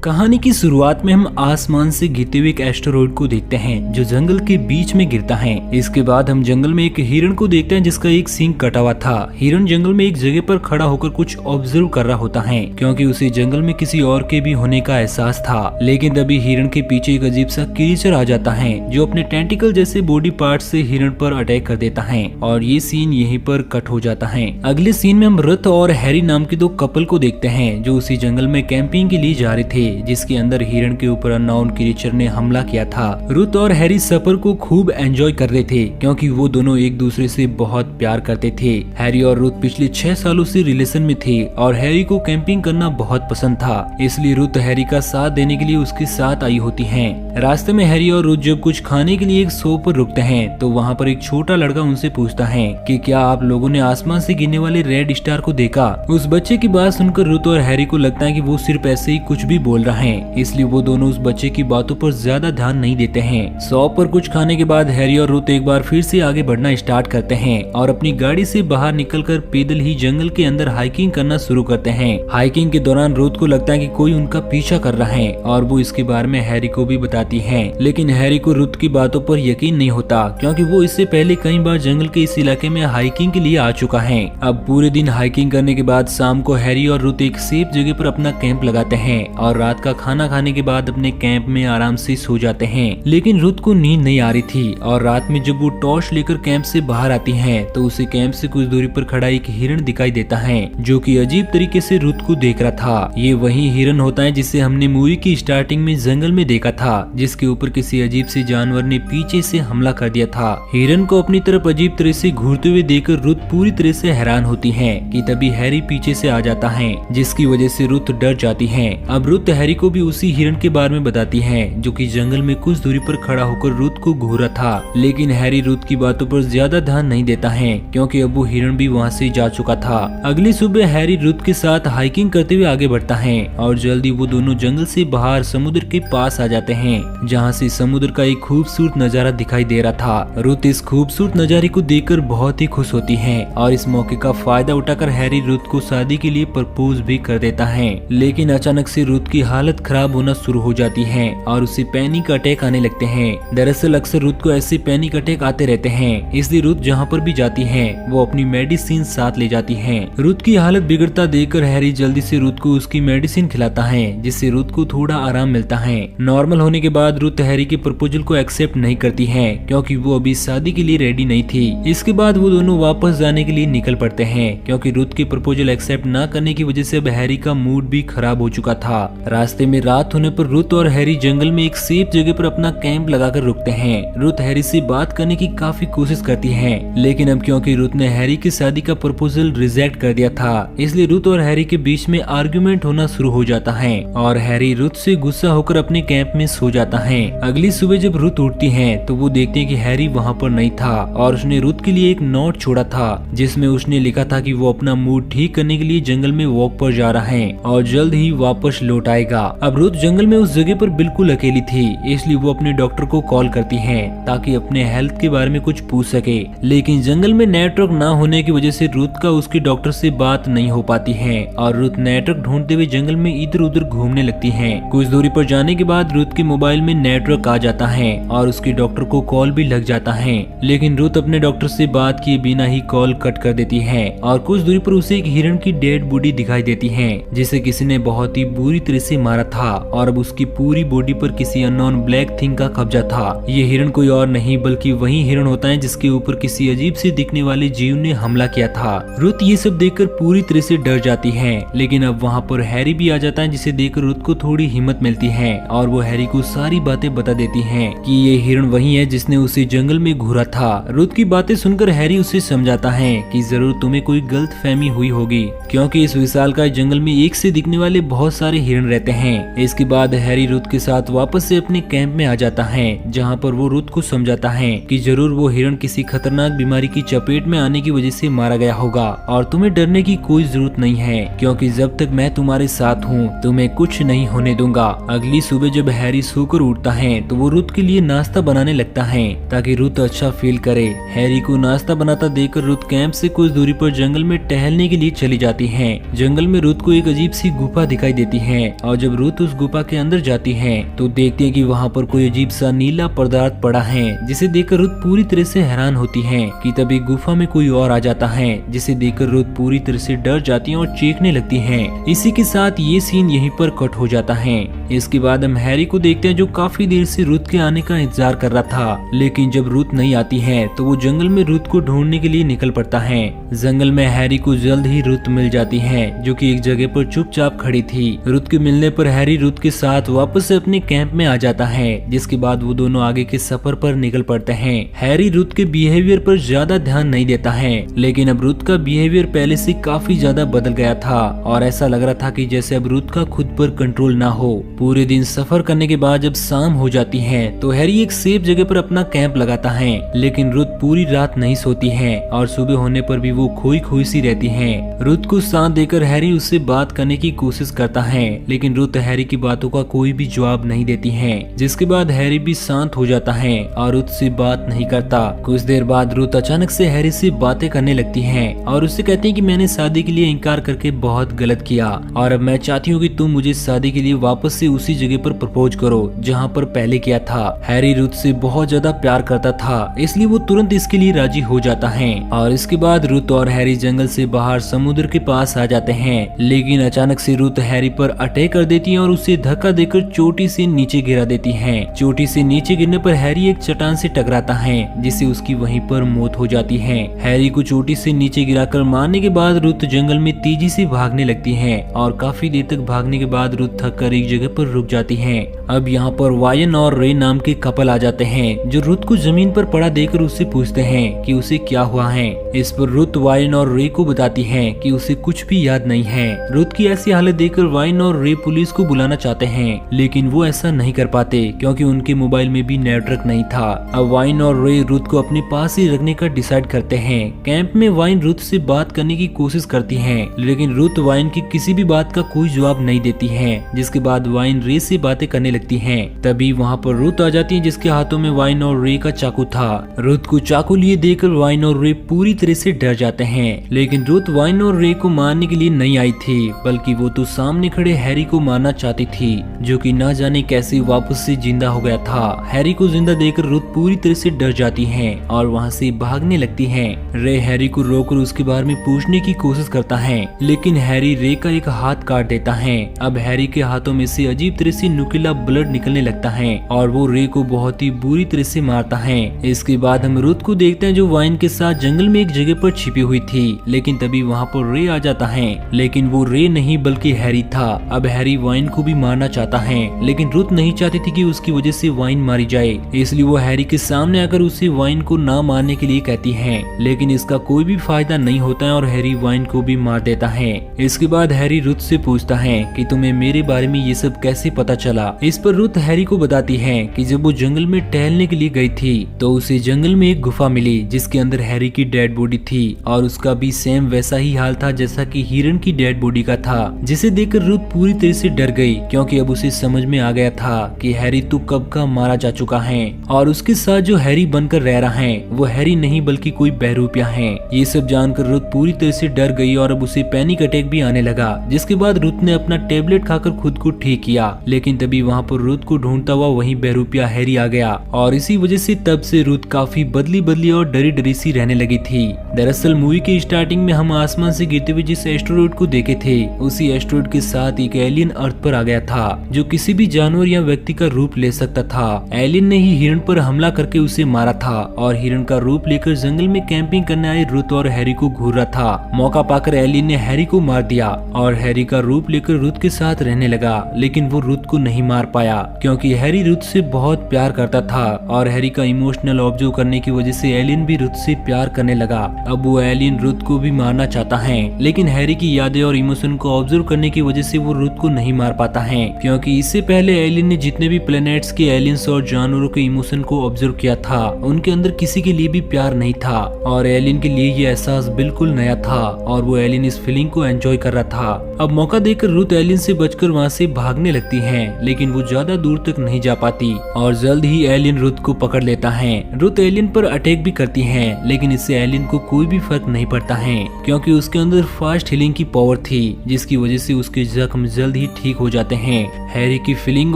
कहानी की शुरुआत में हम आसमान से गिरते हुए एक एस्टेरॉयड को देखते हैं जो जंगल के बीच में गिरता है। इसके बाद हम जंगल में एक हिरण को देखते हैं जिसका एक सींग कटा हुआ था। हिरण जंगल में एक जगह पर खड़ा होकर कुछ ऑब्जर्व कर रहा होता है क्योंकि उसे जंगल में किसी और के भी होने का एहसास था। लेकिन तभी हिरण के पीछे एक अजीब सा क्रीचर आ जाता है जो अपने टेंटिकल जैसे बॉडी पार्ट से हिरण पर अटैक कर देता है और ये सीन यहीं पर कट हो जाता है। अगले सीन में हम रथ और हैरी नाम के दो कपल को देखते हैं जो उसी जंगल में कैंपिंग के लिए जा रहे थे जिसके अंदर हिरण के ऊपर अननोन क्रीचर ने हमला किया था। रुथ और हैरी सफर को खूब एंजॉय कर रहे थे क्योंकि वो दोनों एक दूसरे से बहुत प्यार करते थे। हैरी और रुथ पिछले 6 सालों से रिलेशन में थे और हैरी को कैंपिंग करना बहुत पसंद था, इसलिए रुथ हैरी का साथ देने के लिए उसके साथ आई होती हैं। रास्ते में हैरी और रुथ जब कुछ खाने के लिए एक शॉप पर रुकते हैं तो वहाँ पर एक छोटा लड़का उनसे पूछता है कि क्या आप लोगों ने आसमान से गिरने वाले रेड स्टार को देखा। उस बच्चे की बात सुनकर रुथ और हैरी को लगता है कि वो सिर्फ ऐसे ही कुछ भी बोल रहा है, इसलिए वो दोनों उस बच्चे की बातों पर ज्यादा ध्यान नहीं देते हैं। शॉप पर कुछ खाने के बाद हैरी और रुथ एक बार फिर से आगे बढ़ना स्टार्ट करते हैं और अपनी गाड़ी से बाहर निकलकर पैदल ही जंगल के अंदर हाइकिंग करना शुरू करते हैं। हाइकिंग के दौरान रुथ को लगता है कि कोई उनका पीछा कर रहा है और वो इसके बारे में हैरी को भी बताती है, लेकिन हैरी को रुथ की बातों पर यकीन नहीं होता क्योंकि वो इससे पहले कई बार जंगल के इस इलाके में हाइकिंग के लिए आ चुका है। अब पूरे दिन हाइकिंग करने के बाद शाम को हैरी और रुथ एक सेफ जगह पर अपना कैंप लगाते हैं और रात का खाना खाने के बाद अपने कैंप में आराम से सो जाते हैं। लेकिन रुथ को नींद नहीं आ रही थी और रात में जब वो टॉर्च लेकर कैंप से बाहर आती है तो उसे कैंप से कुछ दूरी पर खड़ा एक हिरण दिखाई देता है जो कि अजीब तरीके से रुथ को देख रहा था। ये वही हिरण होता है जिसे हमने मूवी की स्टार्टिंग में जंगल में देखा था, जिसके ऊपर किसी अजीब से जानवर ने पीछे से हमला कर दिया था। हिरण को अपनी तरफ अजीब तरह से घूरते हुए देखकर रुथ पूरी तरह से हैरान होती है कि तभी हैरी पीछे से आ जाता है जिसकी वजह से रुथ डर जाती है। अब रुथ हैरी को भी उसी हिरण के बारे में बताती है जो कि जंगल में कुछ दूरी पर खड़ा होकर रुथ को घूरा था, लेकिन हैरी रुथ की बातों पर ज्यादा ध्यान नहीं देता है क्योंकि अब वो हिरण भी वहाँ से जा चुका था। अगली सुबह हैरी रुथ के साथ हाइकिंग करते हुए आगे बढ़ता है और जल्दी वो दोनों जंगल से बाहर समुद्र के पास आ जाते हैं जहाँ से समुद्र का एक खूबसूरत नजारा दिखाई दे रहा था। रुथ इस खूबसूरत नजारे को देखकर बहुत ही खुश होती है और इस मौके का फायदा उठाकर हैरी रुथ को शादी के लिए प्रपोज भी कर देता है। लेकिन अचानक से रुथ की हालत खराब होना शुरू हो जाती है और उसे पैनिक अटैक आने लगते हैं। दरअसल अक्सर रुथ को ऐसे पैनिक अटैक आते रहते हैं, इसलिए रुथ जहाँ पर भी जाती है वो अपनी मेडिसिन साथ ले जाती है। रुथ की हालत बिगड़ता देखकर हैरी जल्दी से रुथ को उसकी मेडिसिन खिलाता है जिससे रुथ को थोड़ा आराम मिलता है। नॉर्मल होने के बाद रुथ हैरी के प्रपोजल को एक्सेप्ट नहीं करती है क्योंकि वो अभी शादी के लिए रेडी नहीं थी। इसके बाद वो दोनों वापस जाने के लिए निकल पड़ते हैं क्योंकि रुथ के प्रपोजल एक्सेप्ट न करने की वजह से अब हैरी का मूड भी खराब हो चुका था। रास्ते में रात होने पर रुथ और हैरी जंगल में एक सेफ जगह पर अपना कैंप लगाकर रुकते हैं। रुथ हैरी से बात करने की काफी कोशिश करती है, लेकिन अब क्योंकि रुथ ने हैरी की शादी का प्रपोजल रिजेक्ट कर दिया था इसलिए रुथ और हैरी के बीच में आर्गुमेंट होना शुरू हो जाता है और हैरी रुथ से गुस्सा होकर अपने कैंप में सो जाता है। अगली सुबह जब रुथ उठती है तो वो देखते हैं कि हैरी वहाँ पर नहीं था और उसने रुथ के लिए एक नोट छोड़ा था जिसमें उसने लिखा था कि वो अपना मूड ठीक करने के लिए जंगल में वॉक पर जा रहा है और जल्द ही वापस लौट आएगा। अब रुथ जंगल में उस जगह पर बिल्कुल अकेली थी, इसलिए वो अपने डॉक्टर को कॉल करती है ताकि अपने हेल्थ के बारे में कुछ पूछ सके, लेकिन जंगल में नेटवर्क न होने की वजह से रुथ का उसके डॉक्टर से बात नहीं हो पाती है और रुथ नेटवर्क ढूंढते हुए जंगल में इधर उधर घूमने लगती है। कुछ दूरी पर जाने के बाद रुथ के मोबाइल में नेटवर्क आ जाता है और उसके डॉक्टर को कॉल भी लग जाता है, लेकिन रुथ अपने डॉक्टर से बात किए बिना ही कॉल कट कर देती है और कुछ दूरी पर उसे एक हिरण की डेड बॉडी दिखाई देती है जिसे किसी ने बहुत ही बुरी तरह से मारा था और अब उसकी पूरी बॉडी पर किसी अननोन ब्लैक थिंग का कब्जा था। ये हिरण कोई और नहीं बल्कि वही हिरण होता है जिसके ऊपर किसी अजीब से दिखने वाले जीव ने हमला किया था। रुथ ये सब देखकर पूरी तरह से डर जाती है, लेकिन अब वहाँ पर हैरी भी आ जाता है जिसे देखकर रुथ को थोड़ी हिम्मत मिलती है और वो हैरी को सारी बातें बता देती है कि ये हिरण वही है जिसने उसे जंगल में घूरा था। रुथ की बातें सुनकर हैरी उसे समझाता है कि जरूर तुम्हें कोई गलत फहमी हुई होगी क्योंकि इस विशालकाय जंगल में एक से दिखने वाले बहुत सारे हिरण रहते हैं। इसके बाद हैरी रुथ के साथ वापस से अपने कैंप में आ जाता है जहाँ पर वो रुथ को समझाता है कि जरूर वो हिरण किसी खतरनाक बीमारी की चपेट में आने की वजह से मारा गया होगा और तुम्हें डरने की कोई जरूरत नहीं है क्योंकि जब तक मैं तुम्हारे साथ हूँ तुम्हें कुछ नहीं होने दूंगा। अगली सुबह जब हैरी सोकर उठता है तो वो रुथ के लिए नाश्ता बनाने लगता है ताकि रुथ अच्छा फील करे। हैरी को नाश्ता बनाता देखकर रुथ कैंप से कुछ दूरी पर जंगल में टहलने के लिए चली जाती है। जंगल में रुथ को एक अजीब सी गुफा दिखाई देती है और और जब रुथ उस गुफा के अंदर जाती है तो देखती है कि वहाँ पर कोई अजीब सा नीला पदार्थ पड़ा है, जिसे देखकर रुथ पूरी तरह से हैरान होती है कि तभी गुफा में कोई और आ जाता है, जिसे देखकर रुथ पूरी तरह से डर जाती है और चीखने लगती है। इसी के साथ ये सीन यहीं पर कट हो जाता है। इसके बाद हम हैरी को देखते हैं जो काफी देर से रुथ के आने का इंतजार कर रहा था, लेकिन जब रुथ नहीं आती है तो वो जंगल में रुथ को ढूंढने के लिए निकल पड़ता है। जंगल में हैरी को जल्द ही रुथ मिल जाती है जो कि एक जगह पर चुपचाप खड़ी थी। रुथ के मिलने पर हैरी रुथ के साथ वापस से अपने कैंप में आ जाता है, जिसके बाद वो दोनों आगे के सफर पर निकल पड़ते हैं। हैरी रुथ के बिहेवियर पर ज्यादा ध्यान नहीं देता है, लेकिन अब रुथ का बिहेवियर पहले से काफी ज्यादा बदल गया था और ऐसा लग रहा था कि जैसे अब रुथ का खुद पर कंट्रोल ना हो। पूरे दिन सफर करने के बाद जब शाम हो जाती है तो हैरी एक सेफ जगह पर अपना कैंप लगाता है, लेकिन रुथ पूरी रात नहीं सोती है और सुबह होने पर भी वो खोई खोई सी रहती है। रुथ को साथ देकर हैरी उससे बात करने की कोशिश करता है, लेकिन रुथ हैरी की बातों का कोई भी जवाब नहीं देती है, जिसके बाद हैरी भी शांत हो जाता है और रुथ से बात नहीं करता। कुछ देर बाद रुथ अचानक से हैरी से बातें करने लगती है और उससे कहती है कि मैंने शादी के लिए इनकार करके बहुत गलत किया और अब मैं चाहती हूँ कि तुम मुझे शादी के लिए वापस से उसी जगह पर प्रपोज करो जहाँ पर पहले किया था। हैरी रुथ से बहुत ज्यादा प्यार करता था, इसलिए वो तुरंत इसके लिए राजी हो जाता है और इसके बाद रुथ और हैरी जंगल से बाहर समुद्र के पास आ जाते हैं, लेकिन अचानक से रुथ हैरी पर अटैक कर देती है और उसे धक्का देकर चोटी से नीचे गिरा देती है। चोटी से नीचे गिरने पर हैरी एक चट्टान से टकराता है, जिससे उसकी वहीं पर मौत हो जाती है। हैरी को चोटी से नीचे गिराकर मारने के बाद रुथ जंगल में तेजी से भागने लगती है और काफी देर तक भागने के बाद रुथ थक कर एक जगह पर रुक जाती है। अब यहाँ पर वायन और रे नाम के कपल आ जाते हैं जो रुथ को जमीन पर पड़ा देकर उससे पूछते हैं कि उसे क्या हुआ है। इस पर रुथ वायन और रे को बताती है कि उसे कुछ भी याद नहीं है। रुथ की ऐसी हालत देखकर वायन और रे पुलिस को बुलाना चाहते हैं, लेकिन वो ऐसा नहीं कर पाते क्योंकि उनके मोबाइल में भी नेटवर्क नहीं था। अब वाइन और रे रुथ को अपने पास ही रखने का डिसाइड करते हैं। कैंप में वाइन रुथ से बात करने की कोशिश करती है, लेकिन रुथ वाइन की किसी भी बात का कोई जवाब नहीं देती है, जिसके बाद वाइन रे से बातें करने लगती है। तभी वहाँ पर रुथ आ जाती है जिसके हाथों में वाइन और रे का चाकू था। रुथ को चाकू लिए देखकर वाइन और रे पूरी तरह से डर जाते हैं, लेकिन रुथ वाइन और रे को मारने के लिए नहीं आई थी, बल्कि वो तो सामने खड़े हैरी को मारना चाहती थी, जो कि न जाने कैसे वापस से जिंदा हो गया था। हैरी को जिंदा देखकर रुथ पूरी तरह से डर जाती है और वहाँ से भागने लगती है। रे हैरी को रोककर उसके बारे में पूछने की कोशिश करता है, लेकिन हैरी रे का एक हाथ काट देता है। अब हैरी के हाथों में से अजीब तरह से नुकीला ब्लड निकलने लगता है और वो रे को बहुत ही बुरी तरह से मारता है। इसके बाद हम रुथ को देखते हैं जो वाइन के साथ जंगल में एक जगह पर छिपी हुई थी, लेकिन तभी वहाँ पर रे आ जाता है, लेकिन वो रे नहीं बल्कि हैरी था। अब हैरी वाइन को भी मारना चाहता है, लेकिन रुथ नहीं चाहती थी कि उसकी वजह से वाइन मारी जाए, इसलिए वो हैरी के सामने आकर उसे वाइन को ना मारने के लिए कहती है, लेकिन इसका कोई भी फायदा नहीं होता है और हैरी वाइन को भी मार देता है। इसके बाद हैरी रुथ से पूछता है कि तुम्हें मेरे बारे में ये सब कैसे पता चला। इस पर रुथ हैरी को बताती है कि जब वो जंगल में टहलने के लिए गई थी तो उसे जंगल में एक गुफा मिली जिसके अंदर हैरी की डेड बॉडी थी और उसका भी सेम वैसा ही हाल था जैसा कि हिरन की डेड बॉडी का था, जिसे देखकर रुथ पूरी तरह से डर गई क्योंकि अब उसे समझ में आ गया था कि हैरी तो कब का मारा जा चुका है और उसके साथ जो हैरी बनकर रह रहा है वो हैरी नहीं बल्कि कोई बहरूपिया है। ये सब जानकर रुथ पूरी तरह से डर गई और अब उसे पैनिक अटैक भी आने लगा, जिसके बाद रुथ ने अपना टेबलेट खाकर खुद को ठीक किया, लेकिन तभी वहाँ पर रुथ को ढूंढता हुआ वही बहरूपिया हैरी आ गया और इसी वजह से तब से रुथ काफी बदली और डरी डरी सी रहने लगी थी। दरअसल मूवी के स्टार्टिंग में हम आसमान से गिरते हुए जिस एस्टेरॉयड को देखे थे उसी एस्टेरॉयड के साथ एक एलियन अर्थ पर आ गया था जो किसी भी जानवर या व्यक्ति का रूप ले सकता था। एलियन ने ही हिरण पर हमला करके उसे मारा था और हिरण का रूप लेकर जंगल में कैंपिंग करने आए रुथ और हैरी को घूर रहा था। मौका पाकर एलियन ने हैरी को मार दिया और हैरी का रूप लेकर रुथ के साथ रहने लगा, लेकिन वो रुथ को नहीं मार पाया क्योंकि हैरी रुथ से बहुत प्यार करता था और हैरी का इमोशनल ऑब्जर्व करने की वजह से एलियन भी रुथ से प्यार करने लगा। अब वो एलियन रुथ को भी मारना चाहता है, लेकिन हैरी की यादें और इमोशन को ऑब्जर्व करने की वजह से वो रुथ को नहीं मार पाता है क्योंकि इससे पहले एलियन ने जितने भी प्लैनेट्स के एलियंस और जानवरों के इमोशन को ऑब्जर्व किया था उनके अंदर किसी के लिए भी प्यार नहीं था और एलियन के लिए ये एहसास बिल्कुल नया था और वो एलियन इस फीलिंग को एंजॉय कर रहा था। अब मौका देकर रुथ एलियन से बचकर वहाँ से भागने लगती हैं, लेकिन वो ज्यादा दूर तक नहीं जा पाती और जल्द ही एलियन रुथ को पकड़ लेता है। रुथ एलियन पर अटैक भी करती है, लेकिन इससे एलियन को कोई भी फर्क नहीं पड़ता है क्योंकि उसके अंदर फास्ट हीलिंग की पावर थी, जिसकी वजह से उसके जख्म जल्द ही ठीक हो जाते हैं। हैरी की फीलिंग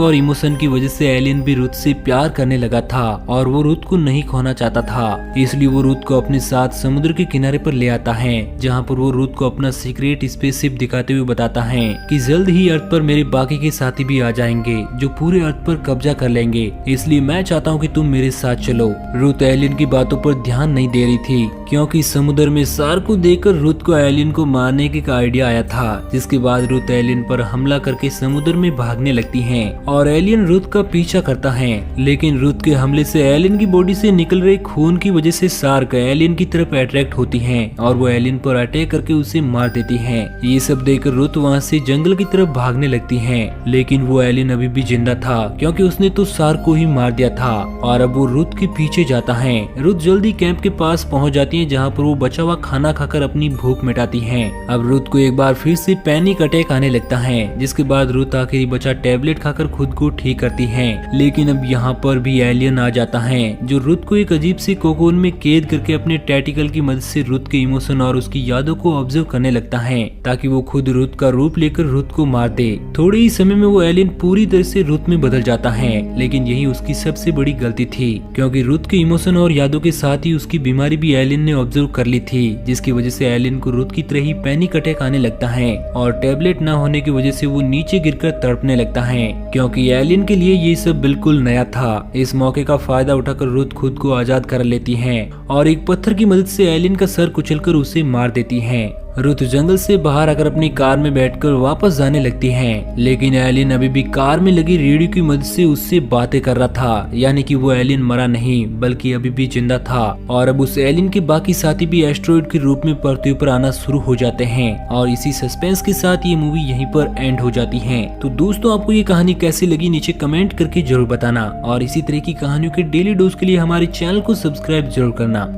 और इमोशन की वजह से एलियन भी रुथ से प्यार करने लगा था और वो रुथ को नहीं खोना चाहता था, इसलिए वो रुथ को अपने साथ समुद्र के किनारे पर ले आता है, जहाँ पर वो रुथ को अपना सीक्रेट स्पेसशिप दिखाते हुए बताता है कि जल्द ही अर्थ पर मेरे बाकी के साथी भी आ जाएंगे जो पूरे अर्थ पर कब्जा कर लेंगे, इसलिए मैं चाहता हूँ कि तुम मेरे साथ चलो। रुथ एलियन की बातों पर ध्यान नहीं दे रही थी क्योंकि समुद्र में शार्क को देखकर रुथ को एलियन को मारने का आइडिया आया था, जिसके बाद रुथ एलियन पर हमला करके समुद्र में भागने लगती है और एलियन रुथ का पीछा करता है, लेकिन रुथ के हमले से एलियन की बॉडी से निकल रहे खून की वजह से शार्क एलियन की तरफ अट्रैक्ट होती है और वो एलियन पर अटैक करके उसे मार देती है। ये सब देखकर रुथ वहाँ से जंगल की तरफ भागने लगती है, लेकिन वो एलियन अभी भी जिंदा था क्योंकि उसने तो शार्क को ही मार दिया था और अब वो रुथ के पीछे जाता है। रुथ जल्दी कैंप के पास पहुँच जाती है जहाँ पर वो बचा हुआ खाना खाकर अपनी भूख मिटाती है। अब रुथ को एक बार फिर से पैनिक अटैक आने लगता है, जिसके बाद रुथ आखिरी बचा टैबलेट खाकर खुद को ठीक करती है, लेकिन अब यहाँ पर भी एलियन आ जाता है जो रुथ को एक अजीब सी कोकोन में कैद करके अपने टैटिकल की मदद से रुथ के इमोशन और उसकी यादों को ऑब्जर्व करने लगता है ताकि वो खुद रुथ का रूप लेकर रुथ को मार दे। थोड़े ही समय में वो एलियन पूरी तरह से रुथ में बदल जाता है, लेकिन यही उसकी सबसे बड़ी गलती थी क्योंकि रुथ के इमोशन और यादों के साथ ही उसकी बीमारी भी एलियन ने ऑब्जर्व कर ली थी, जिसकी वजह से एलियन को रुथ की तरह ही पैनिक अटैक आने लगता है और टैबलेट न होने की वजह से वो नीचे गिरकर तड़पने लगता है क्योंकि एलियन के लिए ये सब बिल्कुल नया था। इस मौके का फायदा उठाकर रुथ खुद को आजाद कर लेती है और एक पत्थर की मदद से एलियन का सर कुचलकर उसे मार देती है। रुथ जंगल से बाहर आकर अपनी कार में बैठकर वापस जाने लगती है, लेकिन एलियन अभी भी कार में लगी रेडियो की मदद से उससे बातें कर रहा था, यानी कि वो एलियन मरा नहीं बल्कि अभी भी जिंदा था और अब उस एलियन के बाकी साथी भी एस्ट्रॉइड के रूप में पृथ्वी पर आना शुरू हो जाते हैं और इसी सस्पेंस के साथ ये मूवी यहीं पर एंड हो जाती है। तो दोस्तों, आपको ये कहानी कैसी लगी नीचे कमेंट करके जरूर बताना और इसी तरह की कहानियों के डेली डोज के लिए हमारे चैनल को सब्सक्राइब जरूर करना।